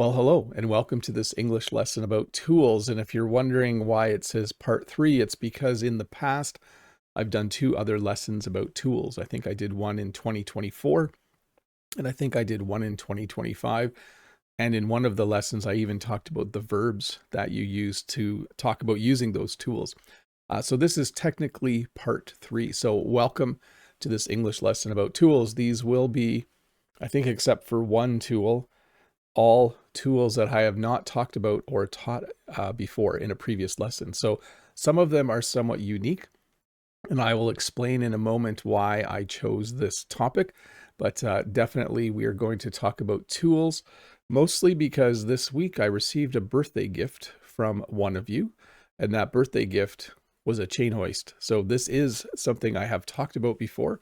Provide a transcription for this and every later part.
Well, hello, and welcome to this English lesson about tools. And if you're wondering why it says part 3, it's because in the past, I've done 2 other lessons about tools. I think I did one in 2024, and I think I did one in 2025. And in one of the lessons, I even talked about the verbs that you use to talk about using those tools. So this is technically part 3. So welcome to this English lesson about tools. These will be, I think, except for one tool, all tools that I have not talked about or taught before in a previous lesson. So some of them are somewhat unique, and I will explain in a moment why I chose this topic. But definitely we are going to talk about tools, mostly because this week I received a birthday gift from one of you, and that birthday gift was a chain hoist. So this is something I have talked about before,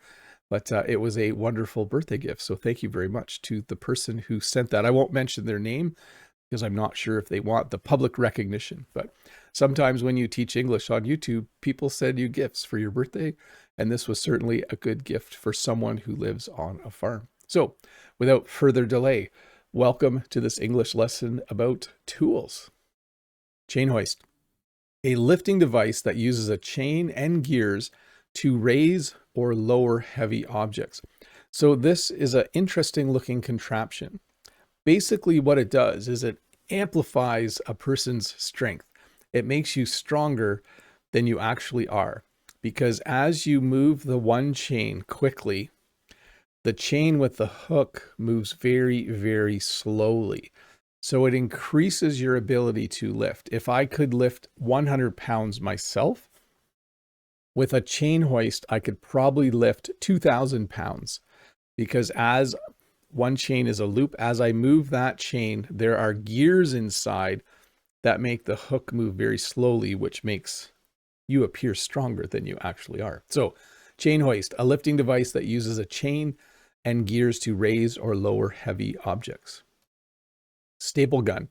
but it was a wonderful birthday gift. So thank you very much to the person who sent that. I won't mention their name because I'm not sure if they want the public recognition. But sometimes when you teach English on YouTube, people send you gifts for your birthday. And this was certainly a good gift for someone who lives on a farm. So without further delay, welcome to this English lesson about tools. Chain hoist. A lifting device that uses a chain and gears to raise or lower heavy objects. So this is an interesting looking contraption. Basically what it does is it amplifies a person's strength. It makes you stronger than you actually are, because as you move the one chain quickly, the chain with the hook moves very, very slowly. So it increases your ability to lift. If I could lift 100 pounds myself, with a chain hoist, I could probably lift 2,000 pounds, because as one chain is a loop, as I move that chain, there are gears inside that make the hook move very slowly, which makes you appear stronger than you actually are. So chain hoist, a lifting device that uses a chain and gears to raise or lower heavy objects. Staple gun.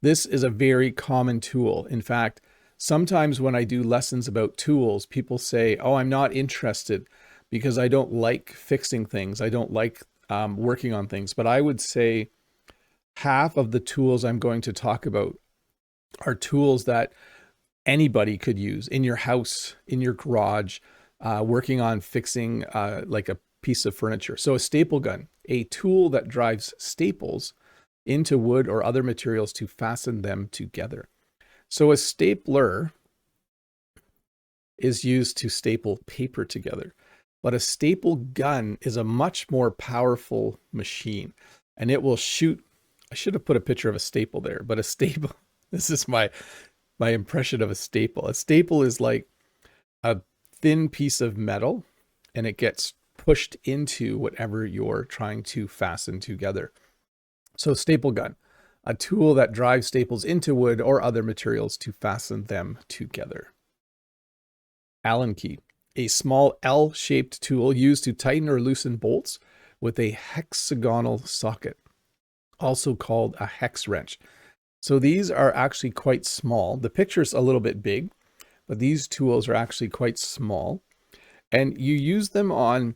This is a very common tool. In fact, sometimes when I do lessons about tools, people say, oh, I'm not interested because I don't like fixing things. I don't like working on things. But I would say half of the tools I'm going to talk about are tools that anybody could use in your house, in your garage, working on fixing like a piece of furniture. So a staple gun, a tool that drives staples into wood or other materials to fasten them together. So a stapler is used to staple paper together, but a staple gun is a much more powerful machine, and it will shoot. I should have put a picture of a staple there, but a staple, this is my impression of a staple. A staple is like a thin piece of metal, and it gets pushed into whatever you're trying to fasten together. So staple gun, a tool that drives staples into wood or other materials to fasten them together. Allen key, a small L-shaped tool used to tighten or loosen bolts with a hexagonal socket, also called a hex wrench. So these are actually quite small. The picture's a little bit big, but these tools are actually quite small. And you use them on,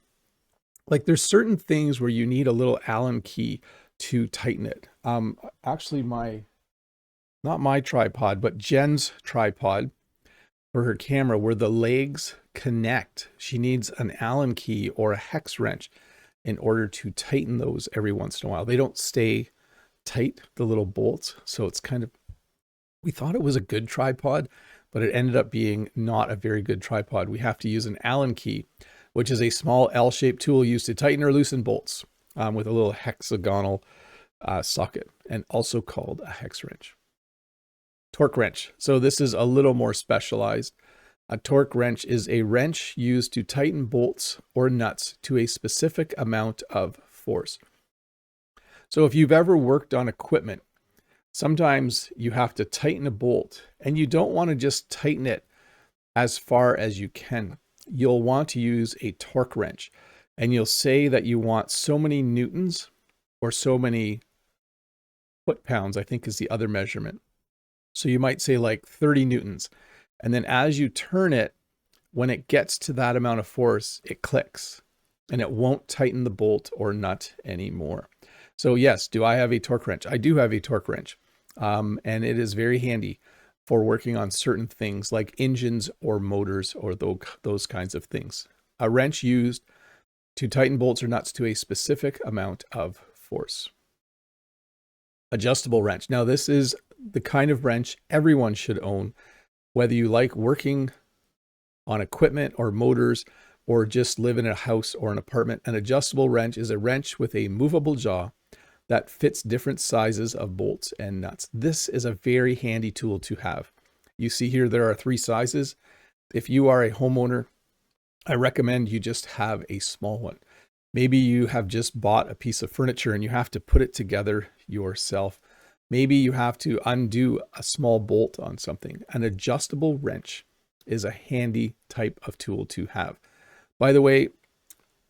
like, there's certain things where you need a little Allen key to tighten it. Actually not my tripod, but Jen's tripod for her camera, where the legs connect, she needs an Allen key or a hex wrench in order to tighten those every once in a while. They don't stay tight, the little bolts. So it's kind of, we thought it was a good tripod, but it ended up being not a very good tripod. We have to use an Allen key, which is a small L-shaped tool used to tighten or loosen bolts with a little hexagonal socket, and also called a hex wrench. Torque wrench. So this is a little more specialized. A torque wrench is a wrench used to tighten bolts or nuts to a specific amount of force. So if you've ever worked on equipment, sometimes you have to tighten a bolt, and you don't want to just tighten it as far as you can. You'll want to use a torque wrench, and you'll say that you want so many newtons or so many foot-pounds, I think is the other measurement. So you might say like 30 newtons. And then as you turn it, when it gets to that amount of force, it clicks and it won't tighten the bolt or nut anymore. So yes, do I have a torque wrench? I do have a torque wrench, and it is very handy for working on certain things like engines or motors or those kinds of things. A wrench used to tighten bolts or nuts to a specific amount of force. Adjustable wrench. Now this is the kind of wrench everyone should own, whether you like working on equipment or motors or just live in a house or an apartment. An adjustable wrench is a wrench with a movable jaw that fits different sizes of bolts and nuts. This is a very handy tool to have. You see here there are 3 sizes. If you are a homeowner, I recommend you just have a small one. Maybe you have just bought a piece of furniture and you have to put it together yourself. Maybe you have to undo a small bolt on something. An adjustable wrench is a handy type of tool to have. By the way,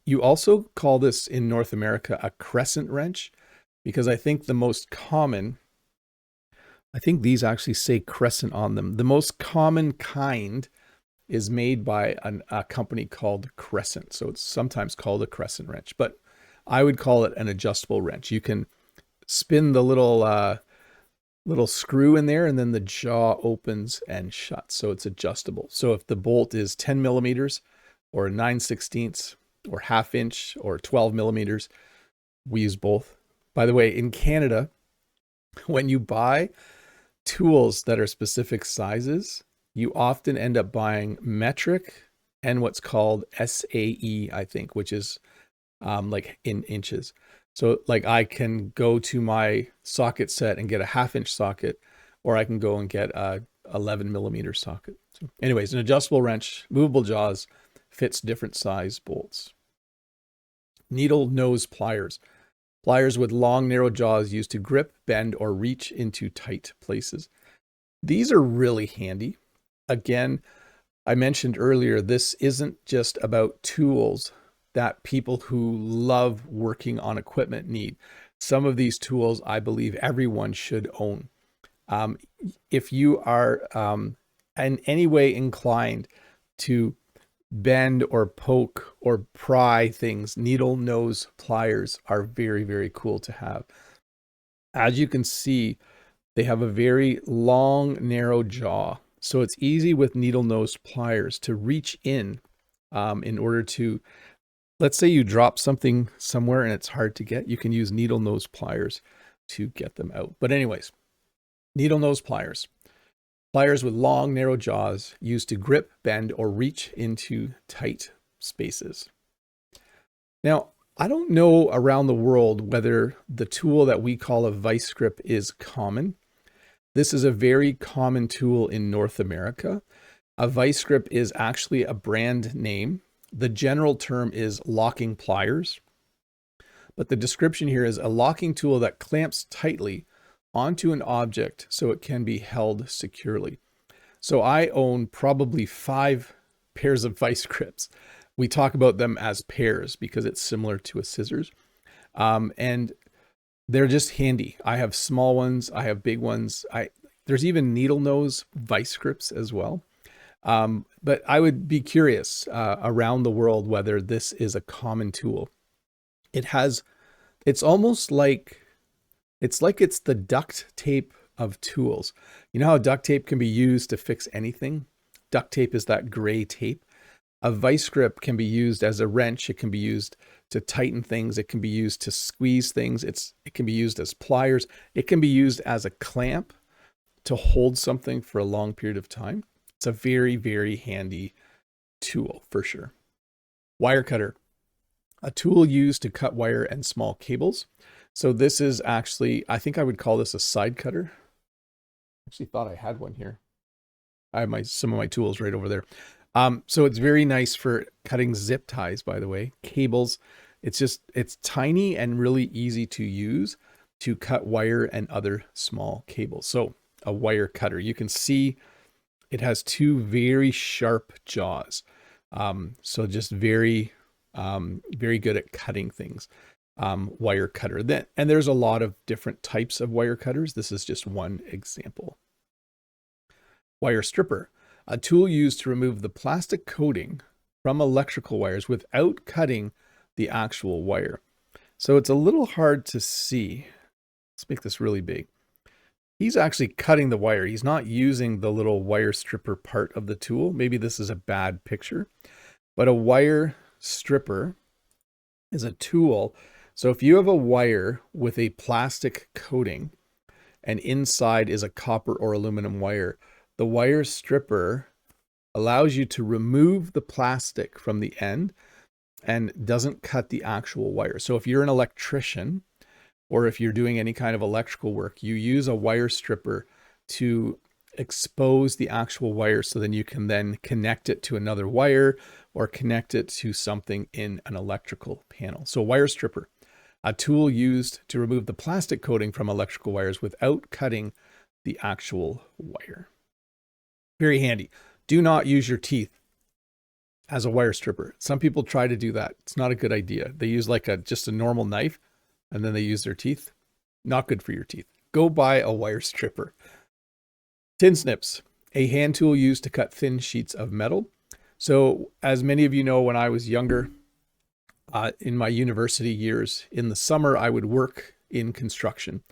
you also call this in North America a crescent wrench, because I think the most common, I think these actually say crescent on them. The most common kind is made by a company called Crescent. So it's sometimes called a crescent wrench, but I would call it an adjustable wrench. You can spin the little screw in there and then the jaw opens and shuts. So it's adjustable. So if the bolt is 10 millimeters or 9/16 or 1/2 inch or 12 millimeters, we use both. By the way, in Canada, when you buy tools that are specific sizes, you often end up buying metric and what's called SAE, I think, which is like in inches. So like I can go to my socket set and get a 1/2 inch socket, or I can go and get a 11 millimeter socket. So anyways, an adjustable wrench, movable jaws, fits different size bolts. Needle nose pliers. Pliers with long, narrow jaws used to grip, bend, or reach into tight places. These are really handy. Again, I mentioned earlier, this isn't just about tools that people who love working on equipment need. Some of these tools, I believe everyone should own. If you are in any way inclined to bend or poke or pry things, needle nose pliers are very, very cool to have. As you can see, they have a very long, narrow jaw. So it's easy with needle nose pliers to reach in order to, let's say you drop something somewhere and it's hard to get, you can use needle nose pliers to get them out. But anyways, needle nose pliers. Pliers with long, narrow jaws used to grip, bend, or reach into tight spaces. Now, I don't know around the world whether the tool that we call a vice grip is common. This is a very common tool in North America. A vice grip is actually a brand name. The general term is locking pliers, but the description here is a locking tool that clamps tightly onto an object so it can be held securely. So I own probably 5 pairs of vice grips. We talk about them as pairs because it's similar to a scissors. And they're just handy. I have small ones, I have big ones. There's even needle nose vice grips as well. But I would be curious around the world whether this is a common tool. It's almost like, it's the duct tape of tools. You know how duct tape can be used to fix anything? Duct tape is that gray tape. A vice grip can be used as a wrench. It can be used to tighten things. It can be used to squeeze things. It can be used as pliers. It can be used as a clamp to hold something for a long period of time. It's a very, very handy tool for sure. Wire cutter, a tool used to cut wire and small cables. So this is actually, I think I would call this a side cutter. I actually thought I had one here. I have some of my tools right over there. So it's very nice for cutting zip ties, by the way, cables. It's tiny and really easy to use to cut wire and other small cables. So a wire cutter, you can see it has 2 very sharp jaws. So just very good at cutting things. Wire cutter. And there's a lot of different types of wire cutters. This is just one example. Wire stripper, a tool used to remove the plastic coating from electrical wires without cutting the actual wire. So it's a little hard to see. Let's make this really big. He's actually cutting the wire. He's not using the little wire stripper part of the tool. Maybe this is a bad picture, but a wire stripper is a tool. So if you have a wire with a plastic coating and inside is a copper or aluminum wire, the wire stripper allows you to remove the plastic from the end and doesn't cut the actual wire. So if you're an electrician or if you're doing any kind of electrical work, you use a wire stripper to expose the actual wire so then you can then connect it to another wire or connect it to something in an electrical panel. So wire stripper, a tool used to remove the plastic coating from electrical wires without cutting the actual wire. Very handy. Do not use your teeth as a wire stripper. Some people try to do that. It's not a good idea. They use like just a normal knife and then they use their teeth. Not good for your teeth. Go buy a wire stripper. Tin snips, a hand tool used to cut thin sheets of metal. So as many of you know, when I was younger, in my university years, in the summer, I would work in construction.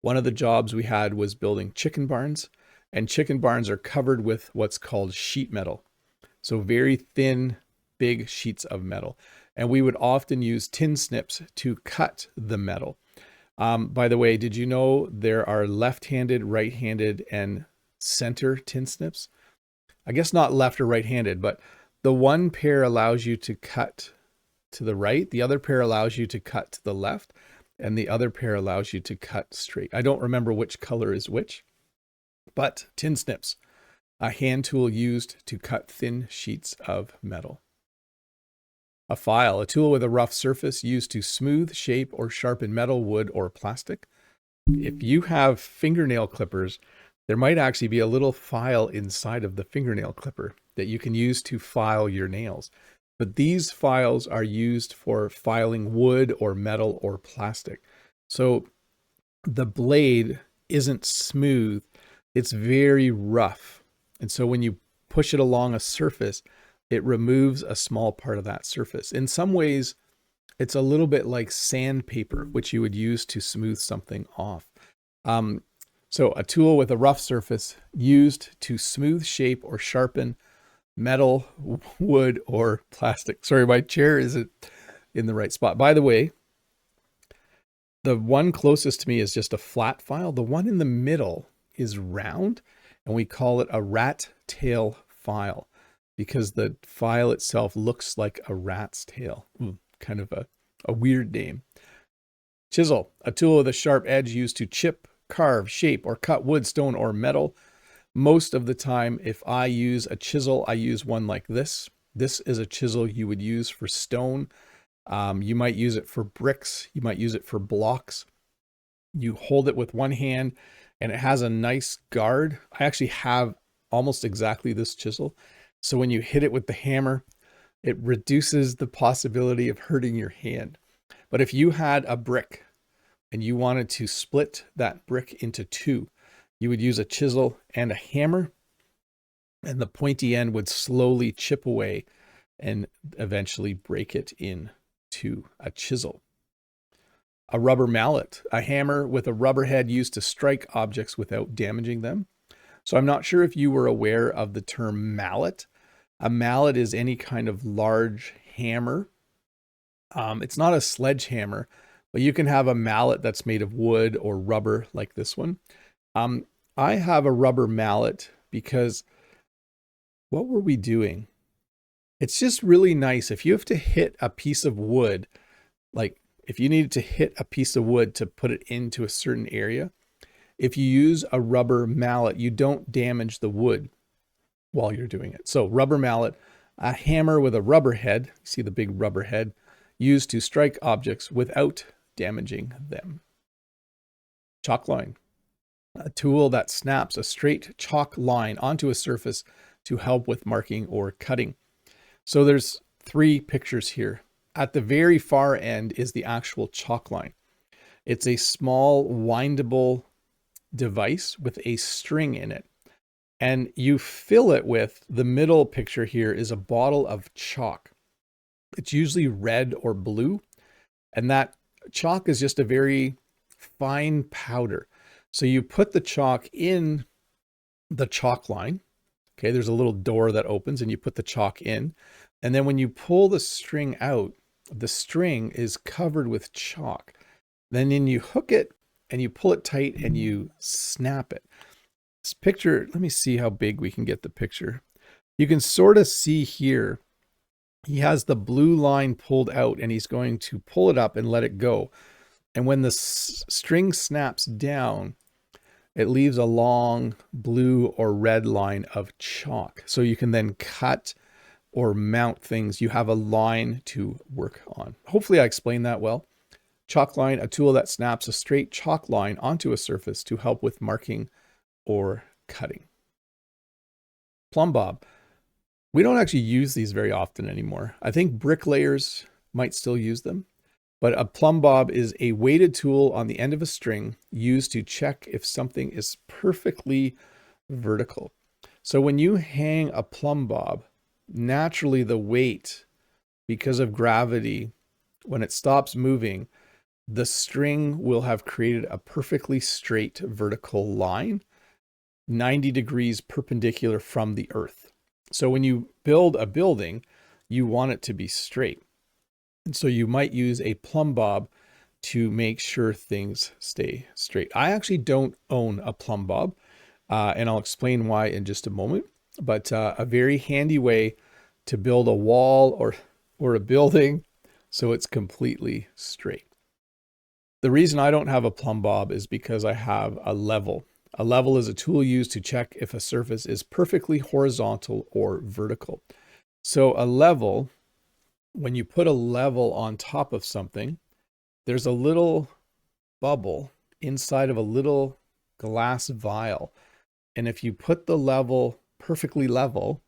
One of the jobs we had was building chicken barns, and chicken barns are covered with what's called sheet metal. So very thin, big sheets of metal. And we would often use tin snips to cut the metal. By the way, did you know there are left-handed, right-handed, and center tin snips? I guess not left or right-handed, but the one pair allows you to cut to the right, the other pair allows you to cut to the left, and the other pair allows you to cut straight. I don't remember which color is which, but tin snips, a hand tool used to cut thin sheets of metal. A file, a tool with a rough surface used to smooth, shape, or sharpen metal, wood, or plastic. If you have fingernail clippers, there might actually be a little file inside of the fingernail clipper that you can use to file your nails. But these files are used for filing wood or metal or plastic. So the blade isn't smooth, it's very rough. And so when you push it along a surface, it removes a small part of that surface. In some ways, it's a little bit like sandpaper, which you would use to smooth something off. So a tool with a rough surface used to smooth, shape, or sharpen metal, wood, or plastic. Sorry, my chair isn't in the right spot. By the way, the one closest to me is just a flat file. The one in the middle is round, and we call it a rat tail file because the file itself looks like a rat's tail. Kind of a weird name. Chisel, a tool with a sharp edge used to chip, carve, shape, or cut wood, stone, or metal. Most of the time, if I use a chisel, I use one like this. This is a chisel you would use for stone. You might use it for bricks. You might use it for blocks. You hold it with one hand and it has a nice guard. I actually have almost exactly this chisel. So when you hit it with the hammer, it reduces the possibility of hurting your hand. But if you had a brick and you wanted to split that brick into two, you would use a chisel and a hammer, and the pointy end would slowly chip away and eventually break it into a chisel. A rubber mallet, a hammer with a rubber head used to strike objects without damaging them. So I'm not sure if you were aware of the term mallet. A mallet is any kind of large hammer. It's not a sledgehammer, but you can have a mallet that's made of wood or rubber like this one. I have a rubber mallet because what were we doing? It's just really nice. If you have to hit a piece of wood, like if you needed to hit a piece of wood to put it into a certain area, if you use a rubber mallet, you don't damage the wood while you're doing it. So rubber mallet, a hammer with a rubber head, see the big rubber head, used to strike objects without damaging them. Chalk line, a tool that snaps a straight chalk line onto a surface to help with marking or cutting. So there's three pictures here. At the very far end is the actual chalk line. It's a small windable device with a string in it. And you fill it with, the middle picture here is a bottle of chalk. It's usually red or blue. And that chalk is just a very fine powder. So you put the chalk in the chalk line. Okay, there's a little door that opens and you put the chalk in. And then when you pull the string out, the string is covered with chalk. Then you hook it and you pull it tight and you snap it. This picture, let me see how big we can get the picture. You can sort of see here, he has the blue line pulled out and he's going to pull it up and let it go. And when the string snaps down, it leaves a long blue or red line of chalk. So you can then cut or mount things. You have a line to work on. Hopefully I explained that well. Chalk line, a tool that snaps a straight chalk line onto a surface to help with marking or cutting. Plumb bob. We don't actually use these very often anymore. I think bricklayers might still use them, but a plumb bob is a weighted tool on the end of a string used to check if something is perfectly vertical. So when you hang a plumb bob, naturally the weight, because of gravity, when it stops moving, the string will have created a perfectly straight vertical line, 90 degrees perpendicular from the earth. So when you build a building, you want it to be straight. And so you might use a plumb bob to make sure things stay straight. I actually don't own a plumb bob, and I'll explain why in just a moment. But a very handy way to build a wall or a building so it's completely straight. The reason I don't have a plumb bob is because I have a level. A level is a tool used to check if a surface is perfectly horizontal or vertical. So a level, when you put a level on top of something, there's a little bubble inside of a little glass vial. And if you put the level perfectly level,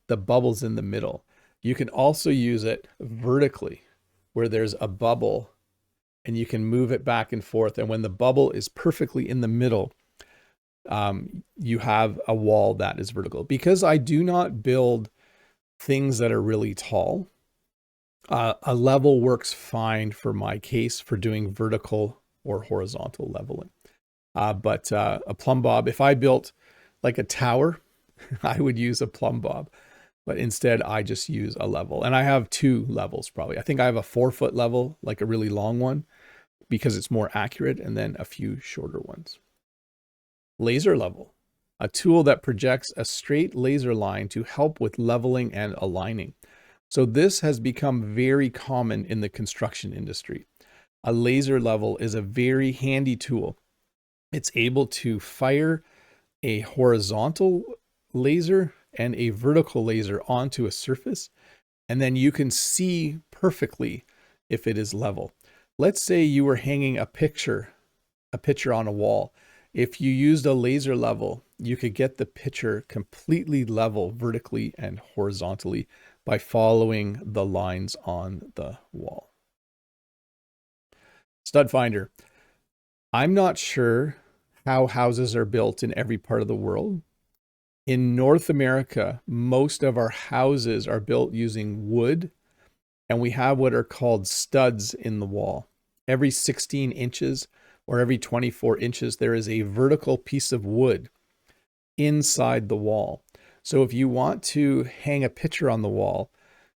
the bubble's in the middle. You can also use it vertically, where there's a bubble and you can move it back and forth. And when the bubble is perfectly in the middle, you have a wall that is vertical. Because I do not build things that are really tall, a level works fine for my case for doing vertical or horizontal leveling. But a plumb bob, if I built like a tower, I would use a plumb bob. But instead, I just use a level. And I have two levels probably. I think I have a 4-foot level, like a really long one, because it's more accurate, and then a few shorter ones. Laser level, a tool that projects a straight laser line to help with leveling and aligning. So this has become very common in the construction industry. A laser level is a very handy tool. It's able to fire a horizontal laser and a vertical laser onto a surface, and then you can see perfectly if it is level. Let's say you were hanging a picture on a wall. If you used a laser level, you could get the picture completely level vertically and horizontally by following the lines on the wall. Stud finder. I'm not sure how houses are built in every part of the world. In North America, most of our houses are built using wood, and we have what are called studs in the wall. Every 16 inches or every 24 inches, there is a vertical piece of wood inside the wall. So if you want to hang a picture on the wall,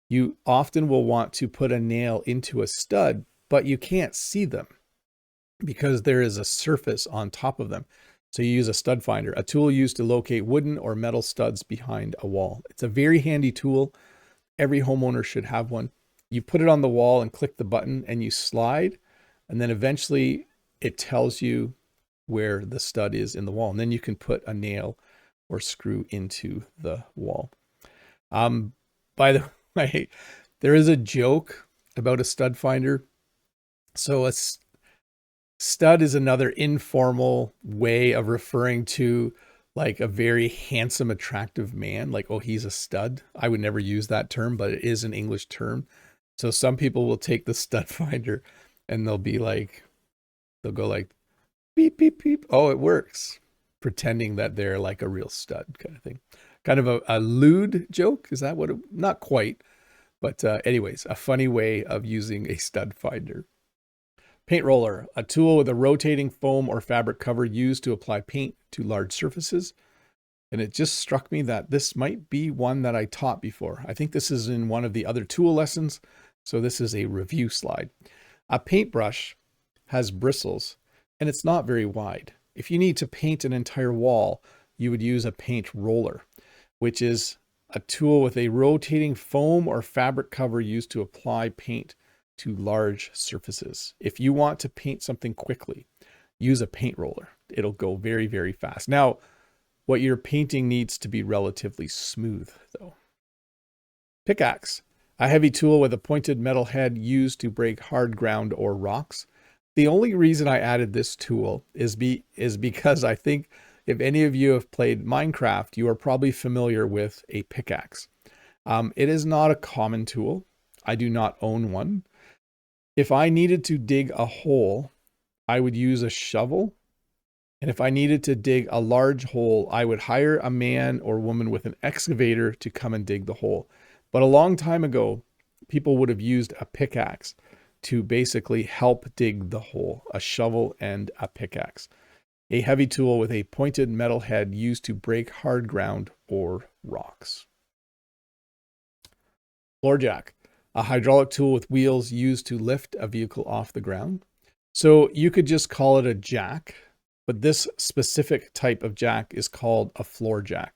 you often will want to put a nail into a stud, but you can't see them because there is a surface on top of them. So you use a stud finder, a tool used to locate wooden or metal studs behind a wall. It's a very handy tool. Every homeowner should have one. You put it on the wall and click the button and you slide, and then eventually it tells you where the stud is in the wall. And then you can put a nail or screw into the wall. By the way, there is a joke about a stud finder. So a stud is another informal way of referring to like a very handsome, attractive man. Like, oh, he's a stud. I would never use that term, but it is an English term. So some people will take the stud finder and they'll go like, beep, beep, beep. Oh, it works. Pretending that they're like a real stud kind of thing. Kind of a lewd joke. Is that what it, not quite, but anyways, a funny way of using a stud finder. Paint roller, a tool with a rotating foam or fabric cover used to apply paint to large surfaces. And it just struck me that this might be one that I taught before. I think this is in one of the other tool lessons. So this is a review slide. A paintbrush has bristles and it's not very wide. If you need to paint an entire wall, you would use a paint roller, which is a tool with a rotating foam or fabric cover used to apply paint to large surfaces. If you want to paint something quickly, use a paint roller. It'll go very, very fast. Now, what you're painting needs to be relatively smooth though. Pickaxe, a heavy tool with a pointed metal head used to break hard ground or rocks. The only reason I added this tool is because I think if any of you have played Minecraft, you are probably familiar with a pickaxe. It is not a common tool. I do not own one. If I needed to dig a hole, I would use a shovel. And if I needed to dig a large hole, I would hire a man or woman with an excavator to come and dig the hole. But a long time ago, people would have used a pickaxe to basically help dig the hole, a shovel and a pickaxe. A heavy tool with a pointed metal head used to break hard ground or rocks. Floor jack, a hydraulic tool with wheels used to lift a vehicle off the ground. So you could just call it a jack, but this specific type of jack is called a floor jack.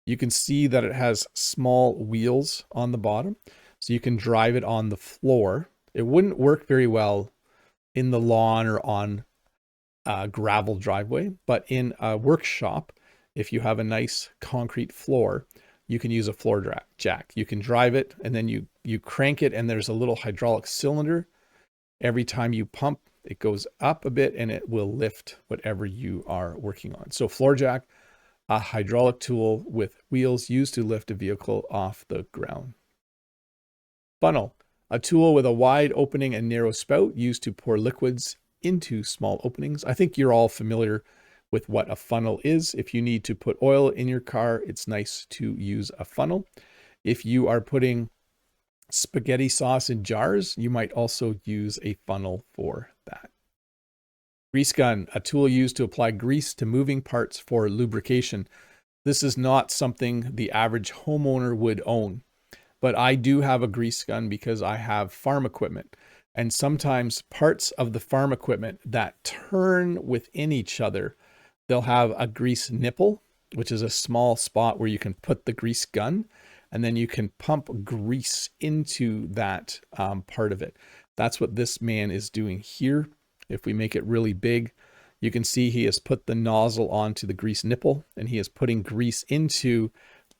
You can see that it has small wheels on the bottom, so you can drive it on the floor. It wouldn't work very well in the lawn or on a gravel driveway, but in a workshop, if you have a nice concrete floor, you can use a floor jack. You can drive it and then you crank it and there's a little hydraulic cylinder. Every time you pump, it goes up a bit and it will lift whatever you are working on. So floor jack, a hydraulic tool with wheels used to lift a vehicle off the ground. Funnel, a tool with a wide opening and narrow spout used to pour liquids into small openings. I think you're all familiar with what a funnel is. If you need to put oil in your car, it's nice to use a funnel. If you are putting spaghetti sauce in jars, you might also use a funnel for that. Grease gun, a tool used to apply grease to moving parts for lubrication. This is not something the average homeowner would own, but I do have a grease gun because I have farm equipment. And sometimes parts of the farm equipment that turn within each other, they'll have a grease nipple, which is a small spot where you can put the grease gun, and then you can pump grease into that part of it. That's what this man is doing here. If we make it really big, you can see he has put the nozzle onto the grease nipple, and he is putting grease into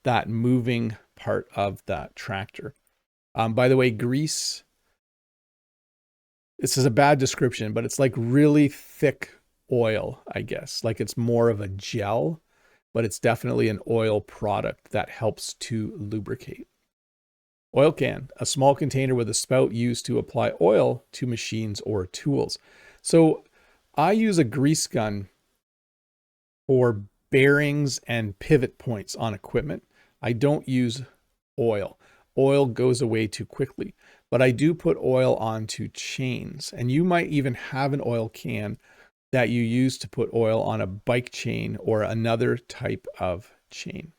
that moving part of that tractor. By the way, grease, this is a bad description, but it's like really thick oil, I guess. Like it's more of a gel, but it's definitely an oil product that helps to lubricate. Oil can, a small container with a spout used to apply oil to machines or tools. So I use a grease gun for bearings and pivot points on equipment. I don't use oil. Oil goes away too quickly, but I do put oil onto chains. And you might even have an oil can that you use to put oil on a bike chain or another type of chain.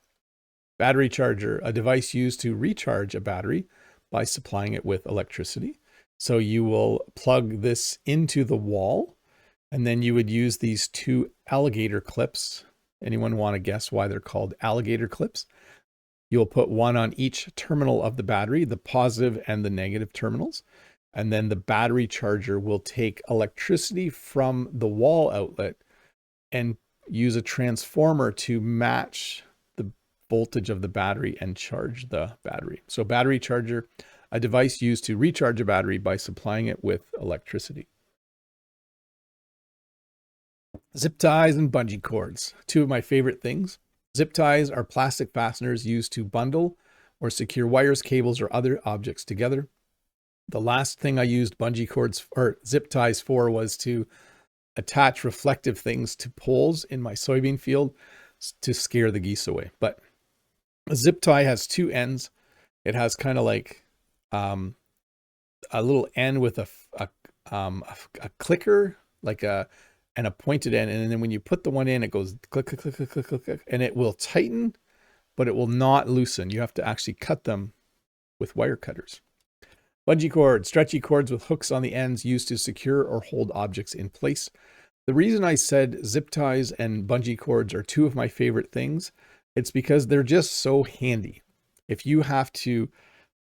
Battery charger, a device used to recharge a battery by supplying it with electricity. So you will plug this into the wall, and then you would use these two alligator clips. Anyone want to guess why they're called alligator clips? You'll put one on each terminal of the battery, the positive and the negative terminals. And then the battery charger will take electricity from the wall outlet and use a transformer to match the voltage of the battery and charge the battery. So battery charger, a device used to recharge a battery by supplying it with electricity. Zip ties and bungee cords, two of my favorite things. Zip ties are plastic fasteners used to bundle or secure wires, cables, or other objects together. The last thing I used bungee cords or zip ties for was to attach reflective things to poles in my soybean field to scare the geese away. But a zip tie has two ends. It has kind of like a little end with a a clicker, like and a pointed end. And then when you put the one in, it goes click, click, click, click, click, click, click, and it will tighten, but it will not loosen. You have to actually cut them with wire cutters. Bungee cord, stretchy cords with hooks on the ends used to secure or hold objects in place. The reason I said zip ties and bungee cords are two of my favorite things, it's because they're just so handy. If you have to,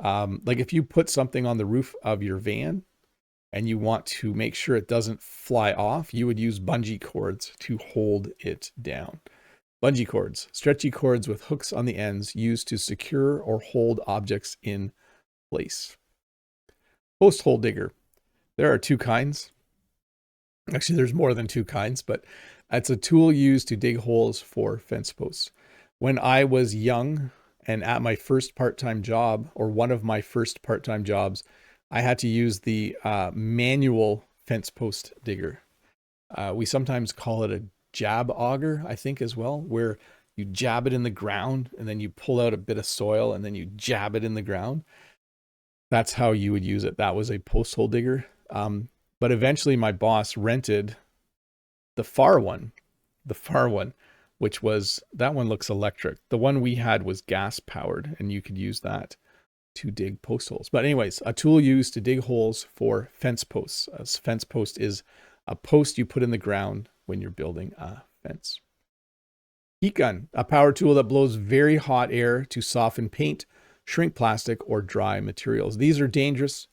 like if you put something on the roof of your van and you want to make sure it doesn't fly off, you would use bungee cords to hold it down. Bungee cords, stretchy cords with hooks on the ends used to secure or hold objects in place. Post hole digger. There are two kinds. Actually, there's more than two kinds, but it's a tool used to dig holes for fence posts. When I was young and at my first part-time job, or one of my first part-time jobs, I had to use the manual fence post digger. We sometimes call it a jab auger, I think, as well, where you jab it in the ground and then you pull out a bit of soil and then you jab it in the ground. That's how you would use it. That was a post hole digger. But eventually my boss rented the far one, which was, that one looks electric. The one we had was gas powered, and you could use that to dig post holes. But anyways, a tool used to dig holes for fence posts. A fence post is a post you put in the ground when you're building a fence. Heat gun, a power tool that blows very hot air to soften paint, shrink plastic, or dry materials. These are dangerous.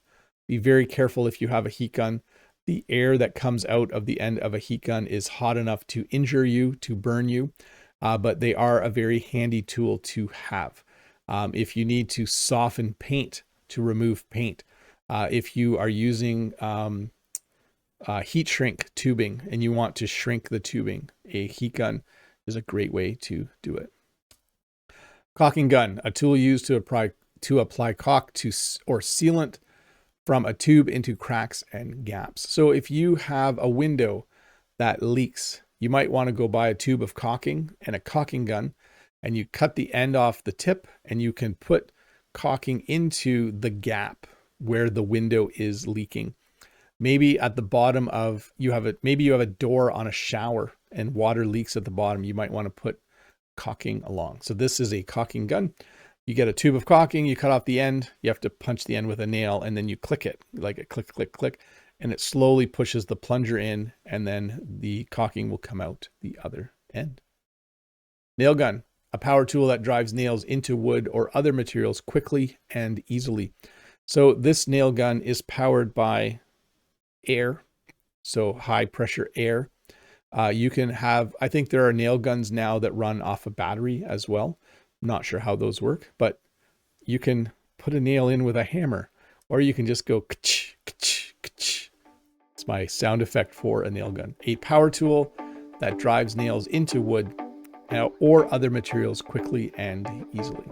Be very careful if you have a heat gun. The air that comes out of the end of a heat gun is hot enough to injure you, to burn you, but they are a very handy tool to have. If you need to soften paint, to remove paint, if you are using heat shrink tubing and you want to shrink the tubing, a heat gun is a great way to do it. Caulking gun, a tool used to apply caulk or sealant from a tube into cracks and gaps. So if you have a window that leaks, you might want to go buy a tube of caulking and a caulking gun, and you cut the end off the tip and you can put caulking into the gap where the window is leaking. Maybe at the bottom of, maybe you have a door on a shower and water leaks at the bottom. You might want to put caulking along. So this is a caulking gun. You get a tube of caulking, you cut off the end, you have to punch the end with a nail, and then you click it, like a click, click, click, and it slowly pushes the plunger in, and then the caulking will come out the other end. Nail gun, a power tool that drives nails into wood or other materials quickly and easily. So this nail gun is powered by air, so high pressure air. You can have, I think there are nail guns now that run off a battery as well. I'm not sure how those work, but you can put a nail in with a hammer, or you can just go ka-ch, ka-ch, ka-ch. It's my sound effect for a nail gun. A power tool that drives nails into wood or other materials quickly and easily.